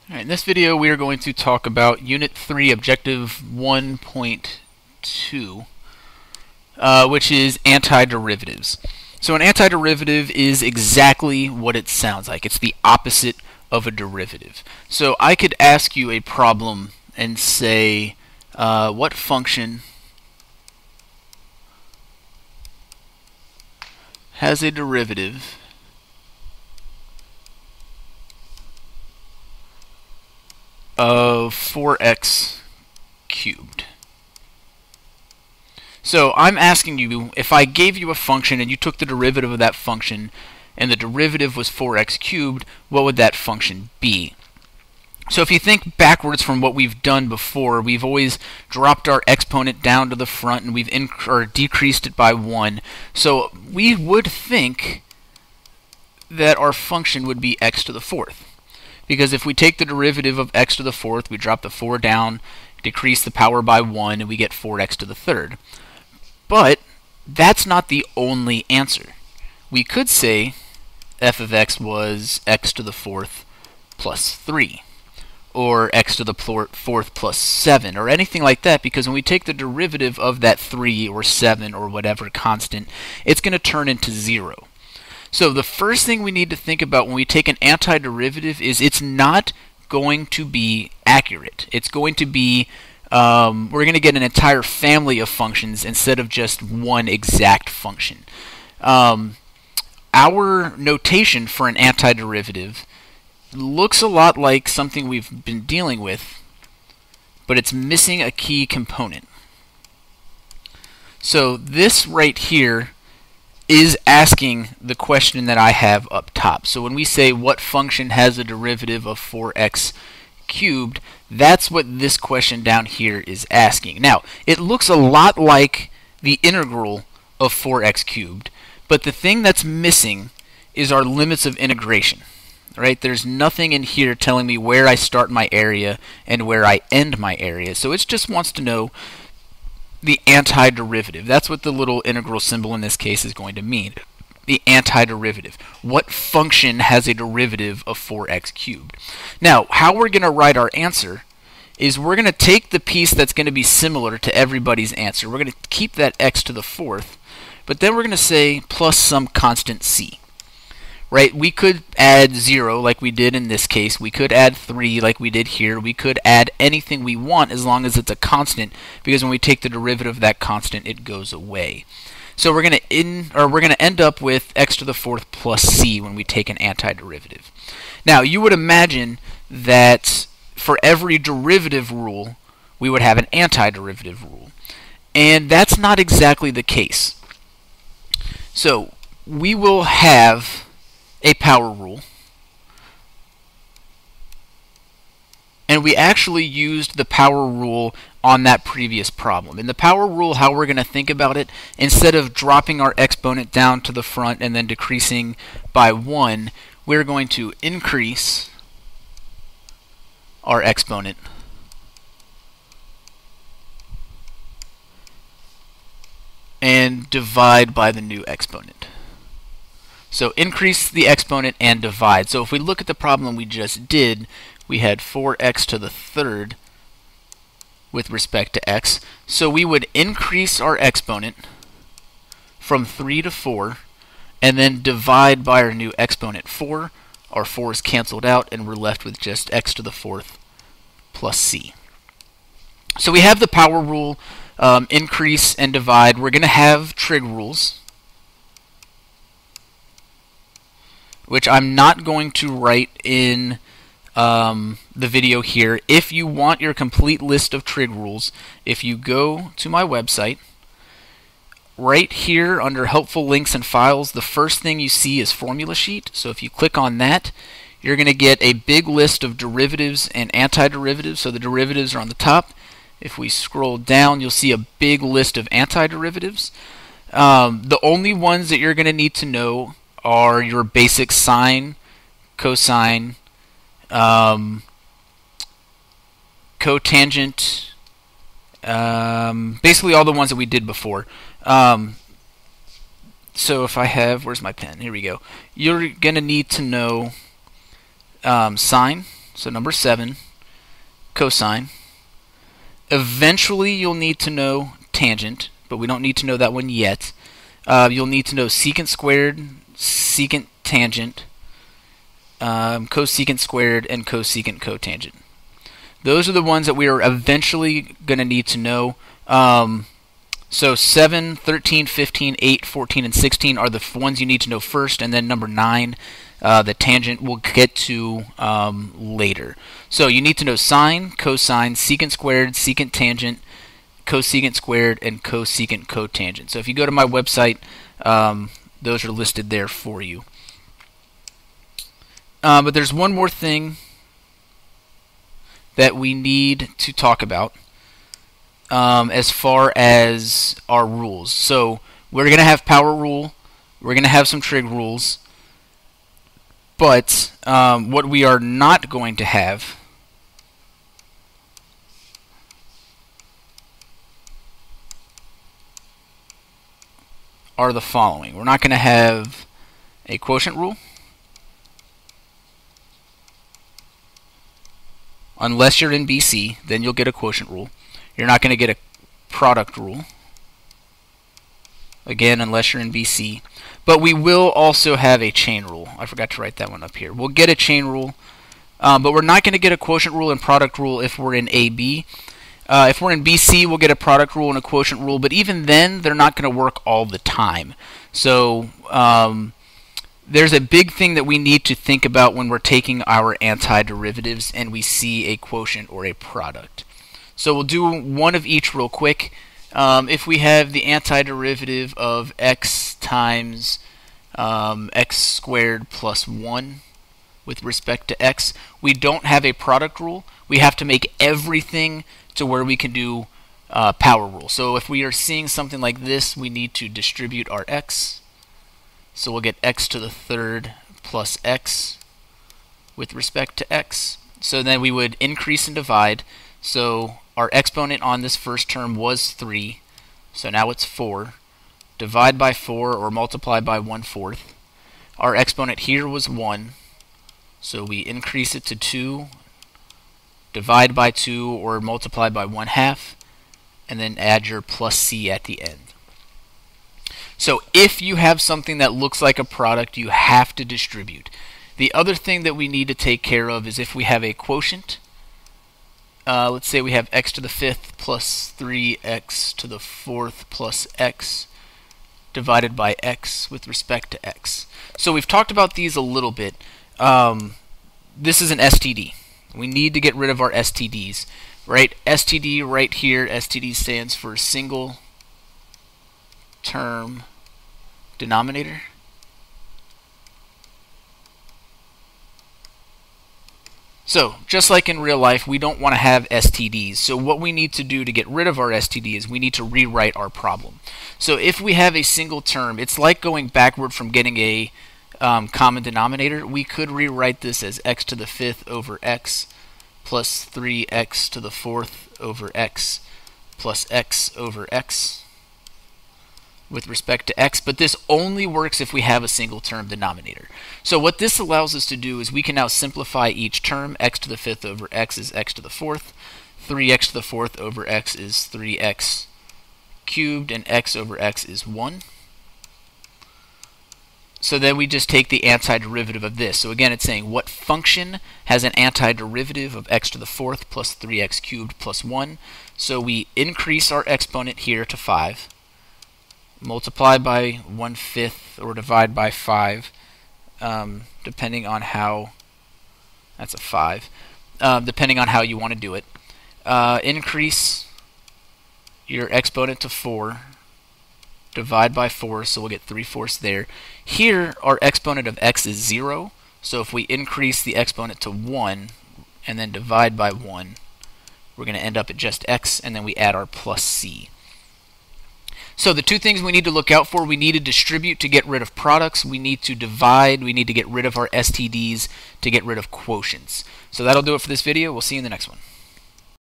Alright, in this video we are going to talk about Unit 3, Objective 1.2, which is antiderivatives. So an antiderivative is exactly what it sounds like. It's the opposite of a derivative. So I could ask you a problem and say, what function has a derivative of 4x cubed? So I'm asking you, if I gave you a function and you took the derivative of that function and the derivative was 4x cubed, what would that function be? So if you think backwards from what we've done before, we've always dropped our exponent down to the front and we've decreased it by 1. So we would think that our function would be x to the fourth. Because if we take the derivative of x to the fourth, we drop the 4 down, decrease the power by 1, and we get 4x to the third. But that's not the only answer. We could say f of x was x to the fourth plus 3, or x to the fourth plus 7, or anything like that, because when we take the derivative of that 3 or 7 or whatever constant, it's going to turn into 0. So the first thing we need to think about when we take an antiderivative is it's not going to be accurate. It's going to be, we're going to get an entire family of functions instead of just one exact function. Our notation for an antiderivative looks a lot like something we've been dealing with, but it's missing a key component. So this right here is asking the question that I have up top. So when we say what function has a derivative of 4x cubed, that's what this question down here is asking. Now, it looks a lot like the integral of 4x cubed, but the thing that's missing is our limits of integration. Right? There's nothing in here telling me where I start my area and where I end my area. So it just wants to know the antiderivative. That's what the little integral symbol in this case is going to mean. The antiderivative. What function has a derivative of 4x cubed? Now, how we're going to write our answer is we're going to take the piece that's going to be similar to everybody's answer. We're going to keep that x to the fourth, but then we're going to say plus some constant c. Right? We could add 0 like we did in this case. We could add 3 like we did here. We could add anything we want as long as it's a constant, because when we take the derivative of that constant, it goes away. So we're going to end up with x to the fourth plus c when we take an antiderivative. Now, you would imagine that for every derivative rule, we would have an antiderivative rule. And that's not exactly the case. So we will have a power rule, and we actually used the power rule on that previous problem. In the power rule, how we're going to think about it, instead of dropping our exponent down to the front and then decreasing by 1, we're going to increase our exponent and divide by the new exponent. So increase the exponent and divide. So if we look at the problem we just did, we had 4x to the third with respect to x. So we would increase our exponent from 3 to 4 and then divide by our new exponent 4. Our 4 is canceled out and we're left with just x to the fourth plus c. So we have the power rule, increase and divide. We're going to have trig rules, which I'm not going to write in the video here. If you want your complete list of trig rules, if you go to my website, right here under helpful links and files, the first thing you see is formula sheet. So if you click on that, you're going to get a big list of derivatives and antiderivatives. So the derivatives are on the top. If we scroll down, you'll see a big list of antiderivatives. The only ones that you're going to need to know are your basic sine, cosine, cotangent, basically all the ones that we did before. So if I have, where's my pen? Here we go. You're going to need to know sine. So number 7, cosine. Eventually you'll need to know tangent, but we don't need to know that one yet. You'll need to know secant squared, secant tangent, cosecant squared, and cosecant cotangent. Those are the ones that we are eventually going to need to know. So 7, 13, 15, 8, 14, and 16 are the ones you need to know first, and then number 9, the tangent, we'll get to later. So you need to know sine, cosine, secant squared, secant tangent, cosecant squared, and cosecant cotangent. So if you go to my website, those are listed there for you. But there's one more thing that we need to talk about as far as our rules. So we're going to have power rule, we're going to have some trig rules, but what we are not going to have are the following. We're not going to have a quotient rule, unless you're in BC, then you'll get a quotient rule. You're not going to get a product rule, again, unless you're in BC. But we will also have a chain rule. I forgot to write that one up here. We'll get a chain rule, but we're not going to get a quotient rule and product rule if we're in AB. If we're in BC, we'll get a product rule and a quotient rule, but even then, they're not going to work all the time. So there's a big thing that we need to think about when we're taking our antiderivatives and we see a quotient or a product. So we'll do one of each real quick. If we have the antiderivative of x times x squared plus 1 with respect to x, we don't have a product rule. We have to make everything to where we can do power rule. So if we are seeing something like this, we need to distribute our x. So we'll get x to the third plus x with respect to x. So then we would increase and divide. So our exponent on this first term was 3, so now it's 4. Divide by 4 or multiply by 1/4. Our exponent here was 1, so we increase it to 2, divide by 2 or multiply by 1/2, and then add your plus c at the end. So if you have something that looks like a product, you have to distribute. The other thing that we need to take care of is if we have a quotient. Let's say we have x to the 5th plus 3x to the 4th plus x divided by x with respect to x. So we've talked about these a little bit. This is an STD. We need to get rid of our STDs, right? STD right here, STD stands for single term denominator. So, just like in real life, we don't want to have STDs. So what we need to do to get rid of our STD is we need to rewrite our problem. So if we have a single term, it's like going backward from getting a common denominator. We could rewrite this as x to the 5th over x plus 3x to the 4th over x plus x over x with respect to x, but this only works if we have a single term denominator. So what this allows us to do is we can now simplify each term. X to the 5th over x is x to the 4th. 3x to the 4th over x is 3x cubed, and x over x is 1. So then we just take the antiderivative of this. So again, it's saying what function has an antiderivative of x to the 4th plus 3x cubed plus 1. So we increase our exponent here to 5. Multiply by 1/5 or divide by 5, depending on how, that's a 5, depending on how you want to do it. Increase your exponent to 4, divide by 4, so we'll get 3/4 there. Here, our exponent of x is 0, so if we increase the exponent to 1 and then divide by 1, we're going to end up at just x, and then we add our plus c. So the two things we need to look out for, we need to distribute to get rid of products, we need to divide, we need to get rid of our STDs to get rid of quotients. So that'll do it for this video. We'll see you in the next one.